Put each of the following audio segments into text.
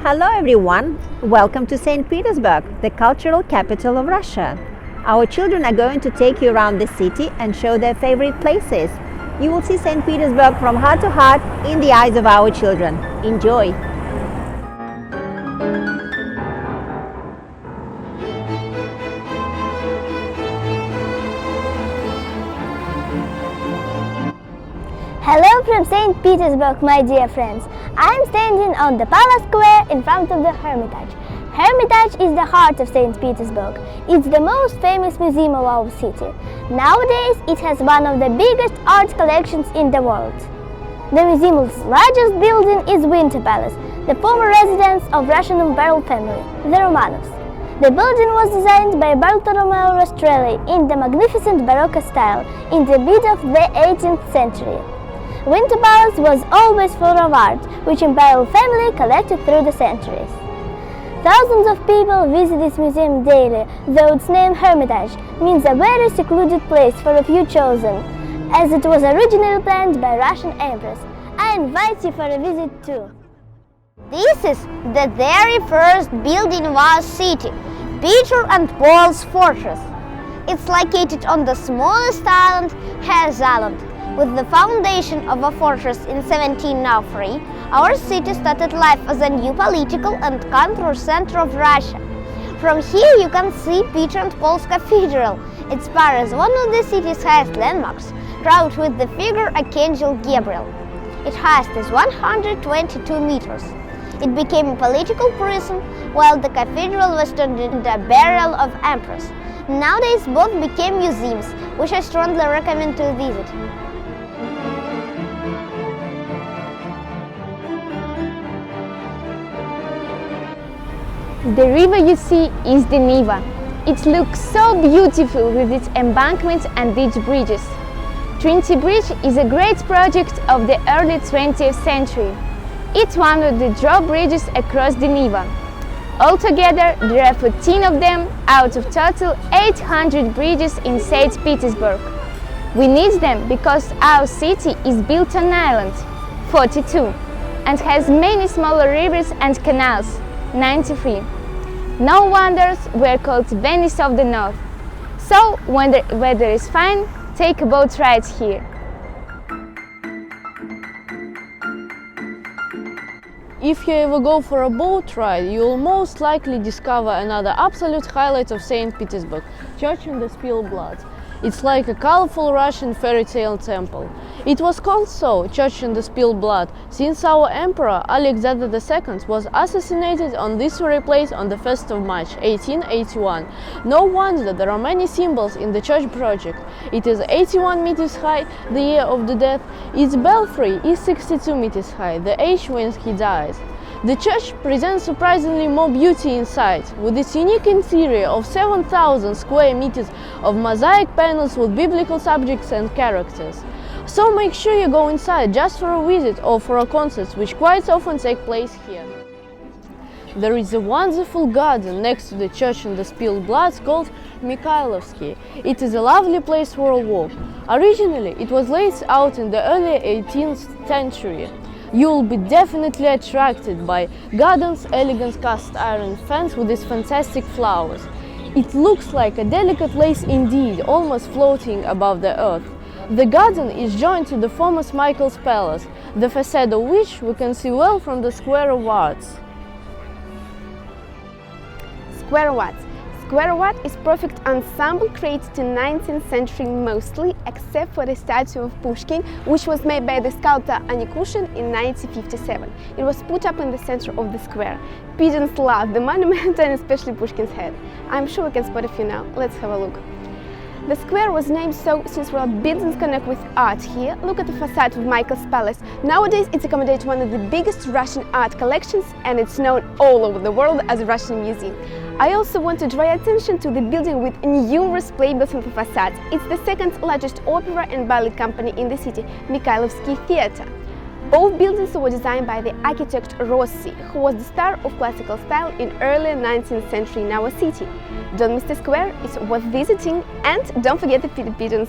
Hello everyone, welcome to St Petersburg, the cultural capital of Russia. Our children are going to take you around the city and show their favorite places. You will see St Petersburg from heart to heart in the eyes of our children. Enjoy! Hello from St. Petersburg, my dear friends. I am standing on the Palace Square in front of the Hermitage. Hermitage is the heart of St. Petersburg. It's the most famous museum of our city. Nowadays, it has one of the biggest art collections in the world. The museum's largest building is Winter Palace, the former residence of Russian imperial family, the Romanovs. The building was designed by Bartolomeo Rastrelli in the magnificent Baroque style in the mid of the 18th century. Winter Palace was always full of art, which imperial family collected through the centuries. Thousands of people visit this museum daily, though its name Hermitage means a very secluded place for a few chosen, as it was originally planned by Russian emperors. I invite you for a visit too. This is the very first building of our city, Peter and Paul's fortress. It's located on the smallest island, Harris Island. With the foundation of a fortress in 1703, our city started life as a new political and cultural center of Russia. From here you can see Peter and Paul's Cathedral. It's par as one of the city's highest landmarks, crowned with the figure Archangel Gabriel. Its height is 122 meters. It became a political prison, while the cathedral was turned into a burial of emperors. Nowadays both became museums, which I strongly recommend to visit. The river you see is the Neva. It looks so beautiful with its embankments and its bridges. Trinity Bridge is a great project of the early 20th century. It's one of the drawbridges across the Neva. Altogether, there are 14 of them out of total 800 bridges in St. Petersburg. We need them because our city is built on island, 42, and has many smaller rivers and canals, 93. No wonders we're called Venice of the North. So, when the weather is fine, take a boat ride here. If you ever go for a boat ride, you will most likely discover another absolute highlight of St. Petersburg, Church in the Spilled Blood. It's like a colorful Russian fairy tale temple. It was called so, Church in the Spilled Blood, since our Emperor Alexander II was assassinated on this very place on the 1st of March 1881. No wonder there are many symbols in the church project. It is 81 meters high, the year of the death. Its belfry is 62 meters high, the age when he dies. The church presents surprisingly more beauty inside, with its unique interior of 7,000 square meters of mosaic panels with biblical subjects and characters. So make sure you go inside just for a visit or for a concert, which quite often take place here. There is a wonderful garden next to the church in the Spilled Blood called Mikhailovski. It is a lovely place for a walk. Originally, it was laid out in the early 18th century. You will be definitely attracted by garden's elegant cast iron fence with its fantastic flowers. It looks like a delicate lace indeed, almost floating above the earth. The garden is joined to the former Michael's Palace, the facade of which we can see well from the Square of Arts. Square of Arts. Square of Arts is perfect ensemble created in 19th century mostly, except for the statue of Pushkin, which was made by the sculptor Anikushin in 1957. It was put up in the center of the square. Pigeons love the monument and especially Pushkin's head. I'm sure we can spot a few now. Let's have a look. The square was named so since well buildings connect with art here. Look at the facade of Michael's Palace. Nowadays it accommodates one of the biggest Russian art collections and it's known all over the world as a Russian museum. I also want to draw your attention to the building with numerous playbills on the facade. It's the second largest opera and ballet company in the city, Mikhailovski Theatre. Both buildings were designed by the architect Rossi, who was the star of classical style in early 19th century in our city. Don't miss the square, it's worth visiting, and don't forget the pigeons.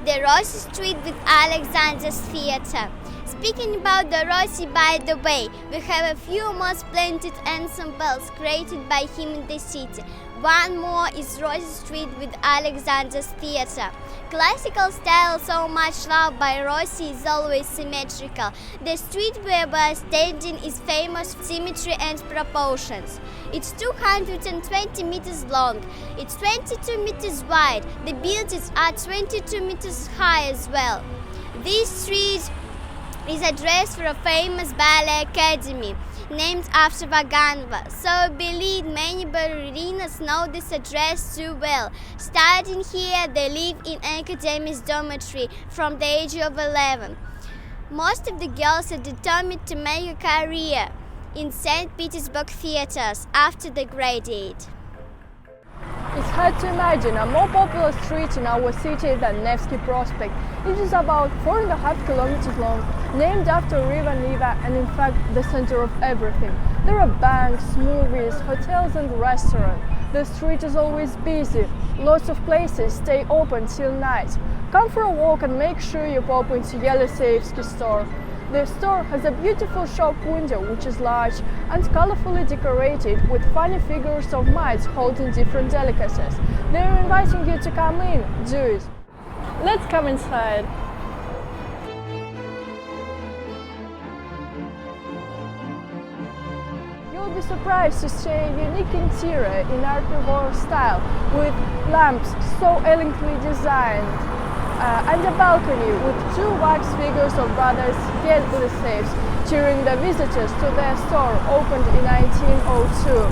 The Rossi Street with Alexander's Theatre. Speaking about the Rossi, by the way, we have a few more splendid ensembles created by him in the city. One more is Rossi Street with Alexander's Theatre. Classical style, so much loved by Rossi, is always symmetrical. The street where we are standing is famous for symmetry and proportions. It's 220 meters long. It's 22 meters wide. The buildings are 22 meters high as well. This street is a dress for a famous ballet academy named after Vaganova, so I believe many ballerinas know this address too well. Starting here, they live in academy's dormitory from the age of 11. Most of the girls are determined to make a career in St. Petersburg theaters after they graduate. It's hard to imagine a more popular street in our city than Nevsky Prospect. It is about 4.5 kilometers long, named after River Neva, and in fact the center of everything. There are banks, movies, hotels and restaurants. The street is always busy. Lots of places stay open till night. Come for a walk and make sure you pop into Yelyseyevsky store. The store has a beautiful shop window which is large and colorfully decorated with funny figures of mice holding different delicacies. They are inviting you to come in, do it. Let's come inside. You'll be surprised to see a unique interior in Art Nouveau style with lamps so elegantly designed. And a balcony with two wax figures of brothers Yelyseyevs during the visitors to their store opened in 1902.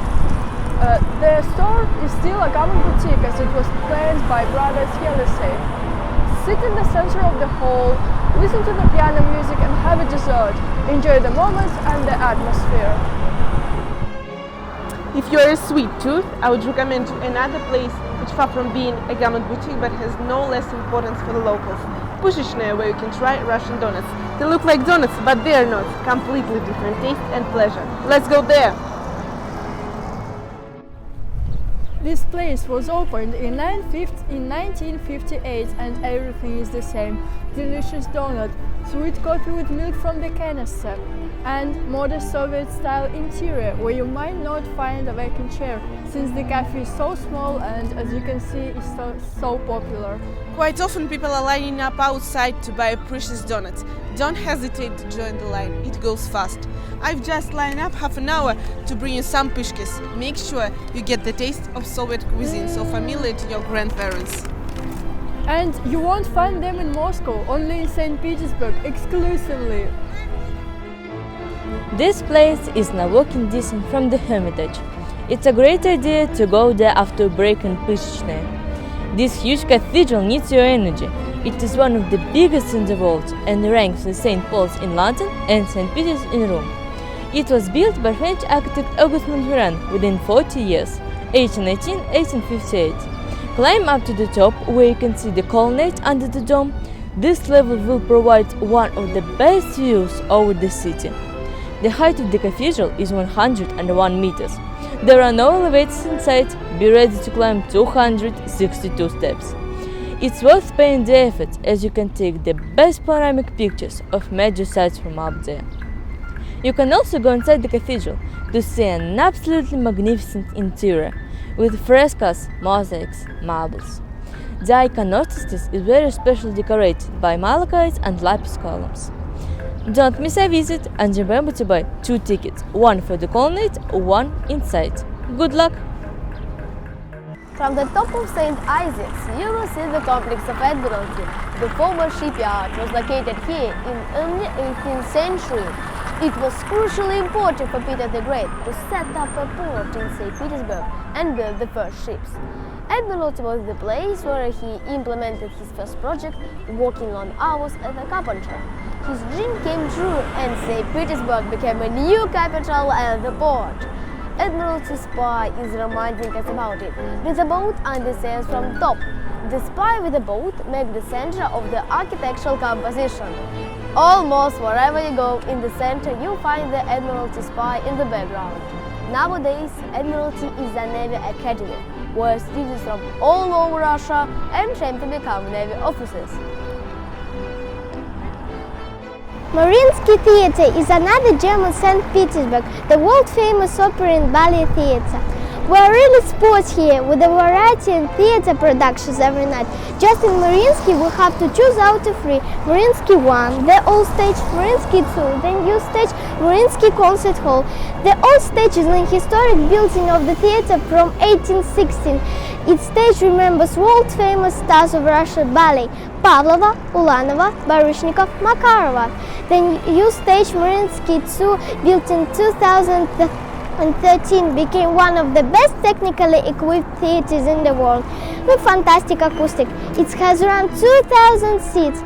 Their store is still a common boutique as it was planned by brothers Yeliseyev. Sit in the center of the hall, listen to the piano music and have a dessert. Enjoy the moment and the atmosphere. If you're a sweet tooth, I would recommend you another place which, far from being a garment boutique, but has no less importance for the locals. Pushkin, where you can try Russian donuts. They look like donuts, but they are not. Completely different taste and pleasure. Let's go there! This place was opened in 1958 and everything is the same. Delicious donut, sweet coffee with milk from the canister, and modest Soviet-style interior where you might not find a vacant chair since the cafe is so small and, as you can see, is so popular. Quite often people are lining up outside to buy a precious donut. Don't hesitate to join the line, it goes fast. I've just lined up half an hour to bring you some pushkis. Make sure you get the taste of Soviet cuisine so familiar to your grandparents. And you won't find them in Moscow, only in St. Petersburg, exclusively. This place is now walking distance from the Hermitage. It's a great idea to go there after a break in Pushkin. This huge cathedral needs your energy. It is one of the biggest in the world and ranks with St. Paul's in London and St. Peter's in Rome. It was built by French architect Auguste Montferrand within 40 years, 1818-1858. Climb up to the top where you can see the colonnade under the dome. This level will provide one of the best views over the city. The height of the cathedral is 101 meters. There are no elevators inside. Be ready to climb 262 steps. It's worth paying the effort as you can take the best panoramic pictures of major sites from up there. You can also go inside the cathedral to see an absolutely magnificent interior with frescoes, mosaics, marbles. The iconoclastis is very specially decorated by malachite and lapis columns. Don't miss a visit and remember to buy 2 tickets, one for the colonnade, one inside. Good luck! From the top of St. Isaac's, you will see the complex of Admiralty. The former shipyard was located here in early 18th century. It was crucially important for Peter the Great to set up a port in St. Petersburg and build the first ships. Admiralty was the place where he implemented his first project, working long hours as a carpenter. His dream came true and St. Petersburg became a new capital and the port. Admiralty Spy is reminding us about it, with a boat under sails from top. The spy with a boat makes the center of the architectural composition. Almost wherever you go in the center, you'll find the Admiralty Spy in the background. Nowadays, Admiralty is a Navy academy, where students from all over Russia aim to become Navy officers. Mariinsky Theatre is another gem in St. Petersburg, the world-famous opera and ballet theatre. We are really sports here, with a variety in theatre productions every night. Just in Mariinsky we have to choose out of 3. Mariinsky 1, the old stage, Mariinsky 2, the new stage, Mariinsky Concert Hall. The old stage is an historic building of the theatre from 1816. Its stage remembers world-famous stars of Russian ballet: Pavlova, Ulanova, Baryshnikov, Makarova. The new stage, Mariinsky 2, built in 2013, became one of the best technically equipped theatres in the world, with fantastic acoustic. It has around 2,000 seats.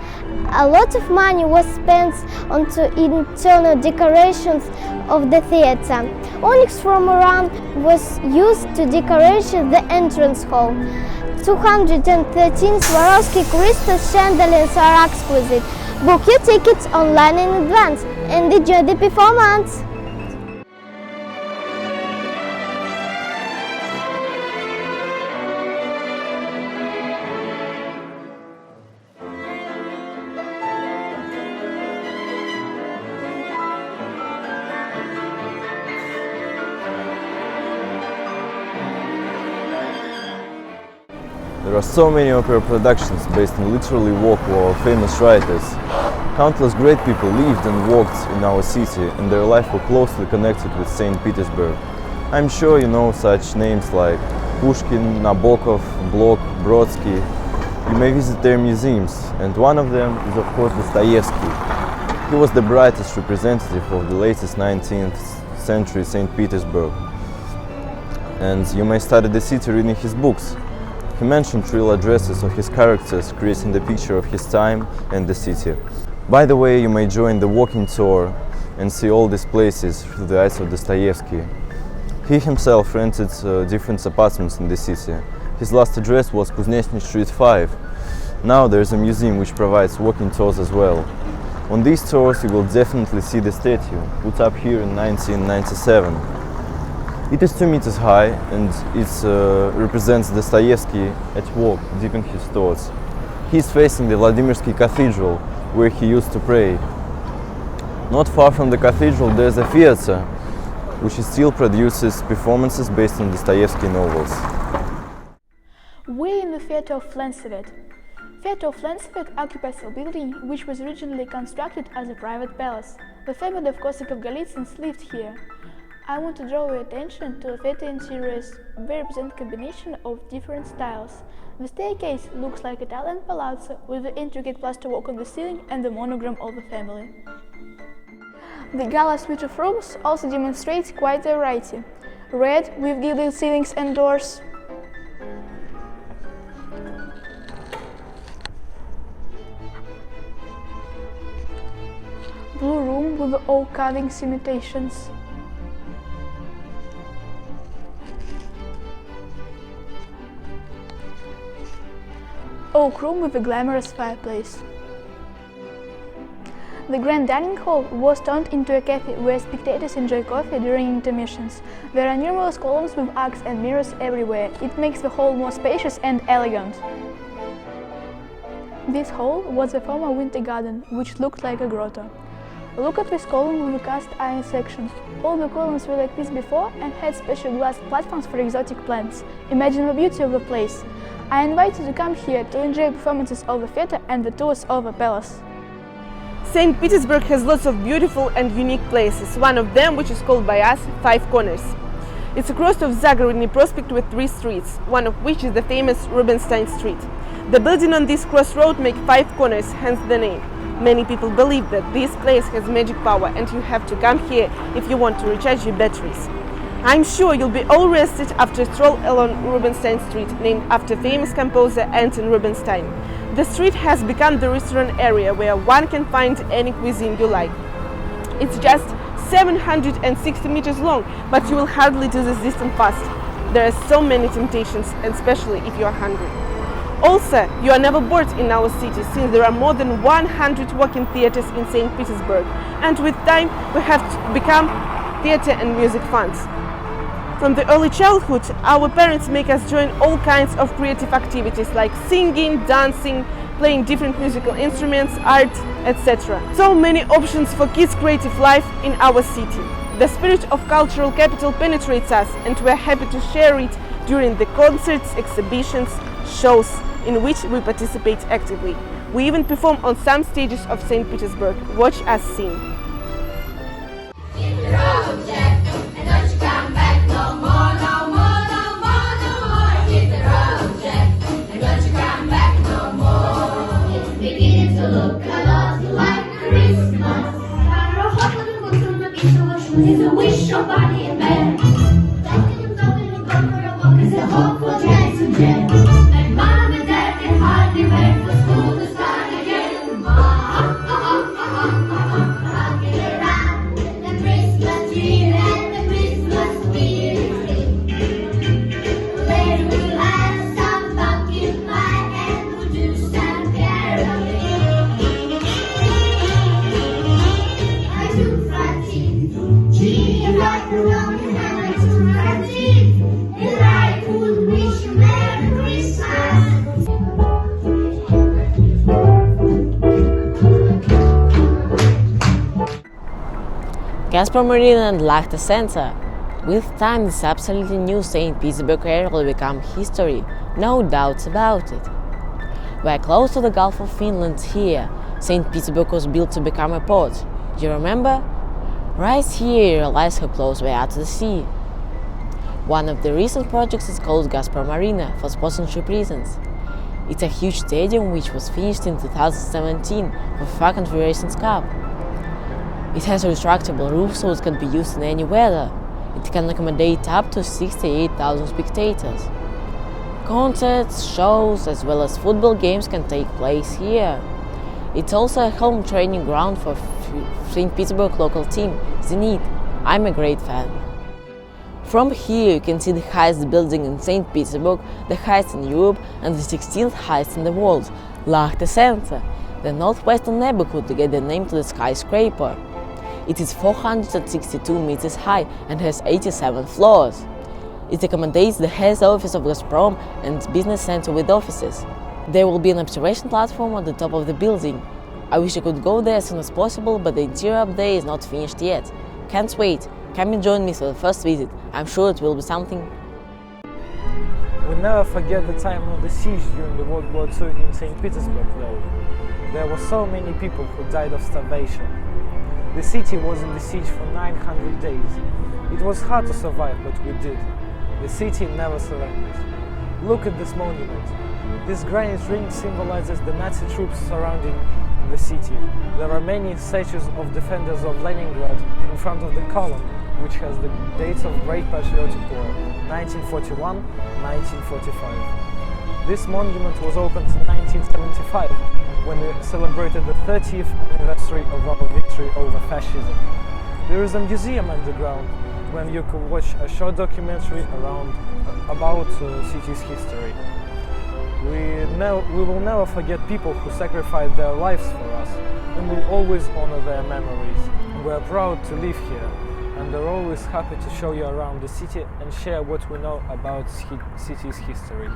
A lot of money was spent on internal decorations of the theatre. Onyx from Iran was used to decorate the entrance hall. 213 Swarovski crystal chandeliers are exquisite. Book your tickets online in advance and enjoy the performance. There are so many opera productions based on literally work of our famous writers. Countless great people lived and worked in our city, and their life were closely connected with St. Petersburg. I'm sure you know such names like Pushkin, Nabokov, Blok, Brodsky. You may visit their museums, and one of them is of course Dostoevsky. He was the brightest representative of the latest 19th century St. Petersburg. And you may study the city reading his books. He mentioned real addresses of his characters, creating the picture of his time and the city. By the way, you may join the walking tour and see all these places through the eyes of Dostoevsky. He himself rented different apartments in the city. His last address was Kuznetsny Street 5. Now there is a museum which provides walking tours as well. On these tours you will definitely see the statue, put up here in 1997. It is 2 meters high and it represents Dostoevsky at work, deep in his thoughts. He is facing the Vladimirsky Cathedral, where he used to pray. Not far from the cathedral there is a theater, which still produces performances based on Dostoevsky novels. We're in the Theatre of Flensovet. Theatre of Flensovet occupies a building which was originally constructed as a private palace. The family of Kosakov-Golitsins lived here. I want to draw your attention to the theatre interiors. They represent a combination of different styles. The staircase looks like Italian palazzo with the intricate plasterwork on the ceiling and the monogram of the family. The gala suite of rooms also demonstrates quite a variety. Red with gilded ceilings and doors, blue room with oak carvings imitations, oak room with a glamorous fireplace. The grand dining hall was turned into a cafe where spectators enjoy coffee during intermissions. There are numerous columns with arcs and mirrors everywhere. It makes the hall more spacious and elegant. This hall was a former winter garden, which looked like a grotto. Look at this column with the cast iron section. All the columns were like this before and had special glass platforms for exotic plants. Imagine the beauty of the place. I invite you to come here to enjoy performances of the theatre and the tours of the palace. St. Petersburg has lots of beautiful and unique places, one of them, which is called by us Five Corners. It's a cross of Trinity Prospect with 3 streets, one of which is the famous Rubinstein Street. The building on this crossroad makes 5 corners, hence the name. Many people believe that this place has magic power and you have to come here if you want to recharge your batteries. I'm sure you'll be all rested after a stroll along Rubinstein Street, named after famous composer Anton Rubinstein. The street has become the restaurant area where one can find any cuisine you like. It's just 760 meters long, but you will hardly do this distance fast. There are so many temptations, and especially if you are hungry. Also, you are never bored in our city, since there are more than 100 walking theaters in St. Petersburg, and with time we have become theater and music fans. From the early childhood, our parents make us join all kinds of creative activities like singing, dancing, playing different musical instruments, art, etc. So many options for kids' creative life in our city. The spirit of cultural capital penetrates us, and we are happy to share it during the concerts, exhibitions, shows in which we participate actively. We even perform on some stages of St. Petersburg. Watch us sing. It's a wish of Bonnie and Bear. Don't go for a walk, it's a hopeful chance to jet. And Mom and Dad can hardly wait for school to start again. Rocking around the Christmas tree and the Christmas tree. Later we'll have some pumpkin pie and we'll do some caroling. I do flat teeth. Gee, like a Roman and I do flat teeth. And I could wish you Merry Christmas. Gasper Marina and Lachta Center. With time, this absolutely new St. Petersburg area will become history, no doubts about it. We are close to the Gulf of Finland here. St. Petersburg was built to become a port. Do you remember? Right here you realize how close we are to the sea. One of the recent projects is called Gasper Marina for sponsorship reasons. It's a huge stadium which was finished in 2017 for FIFA Confederations Cup. It has a retractable roof so it can be used in any weather. It can accommodate up to 68,000 spectators. Concerts, shows, as well as football games can take place here. It's also a home training ground for St. Petersburg local team, Zenit. I'm a great fan. From here you can see the highest building in St. Petersburg, the highest in Europe and the 16th highest in the world, Lachta Center. The northwestern neighborhood gave the name to the skyscraper. It is 462 meters high and has 87 floors. It accommodates the head office of Gazprom and its business center with offices. There will be an observation platform on the top of the building. I wish I could go there as soon as possible, but the interior update is not finished yet. Can't wait. Come and join me for the first visit. I'm sure it will be something. We'll never forget the time of the siege during the World War II in St. Petersburg, though. There were so many people who died of starvation. The city was in the siege for 900 days. It was hard to survive, but we did. The city never surrendered. Look at this monument. This granite ring symbolizes the Nazi troops surrounding the city. There are many statues of defenders of Leningrad in front of the column, which has the dates of Great Patriotic War, 1941-1945. This monument was opened in 1975, when we celebrated the 30th anniversary of our victory over fascism. There is a museum underground when you can watch a short documentary about city's history. We will never forget people who sacrificed their lives for us, and will always honor their memories. We are proud to live here, and are always happy to show you around the city and share what we know about city's history.